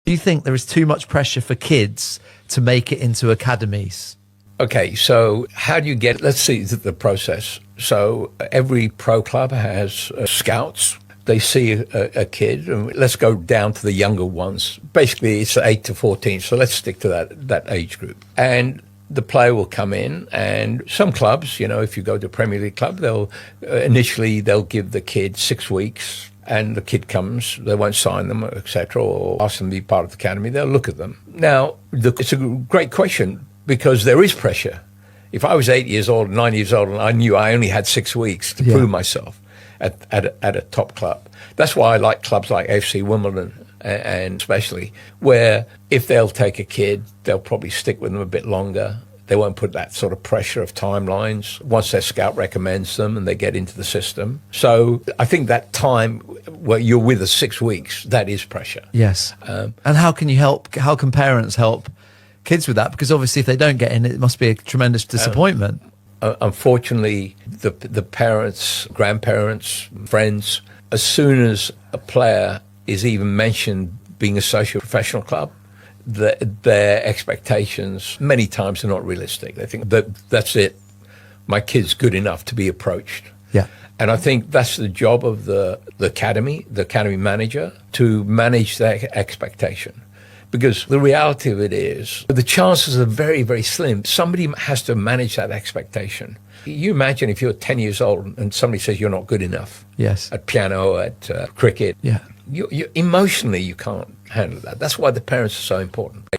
Do you think there is too much pressure for kids to make it into academies? Okay, so how do you get, let's see the process. So every pro club has scouts. They see a kid, and let's go down to the younger ones. Basically, it's 8 to 14, so let's stick to that age group. And the player will come in, and some clubs, if you go to a Premier League club, they'll give the kid 6 weeks, and the kid comes, they won't sign them, etc., or ask them to be part of the academy. They'll look at them. Now, it's a great question, because there is pressure. If I was 8 years old, 9 years old, and I knew I only had 6 weeks to prove myself at a top club. That's why I like clubs like FC Wimbledon, and especially where if they'll take a kid, they'll probably stick with them a bit longer. They won't put that sort of pressure of timelines once their scout recommends them and they get into the system. So I think that time where you're with us 6 weeks, that is pressure. Yes. And how can parents help kids with that? Because obviously if they don't get in, it must be a tremendous disappointment. Unfortunately, the parents, grandparents, friends, as soon as a player is even mentioned being associated with a professional club, their expectations many times are not realistic. They think that's it. My kid's good enough to be approached. Yeah. And I think that's the job of the academy manager, to manage that expectation. Because the reality of it is, the chances are very, very slim. Somebody has to manage that expectation. You imagine if you're 10 years old and somebody says you're not good enough at piano, at cricket. Yeah. You emotionally, you can't handle that. That's why the parents are so important.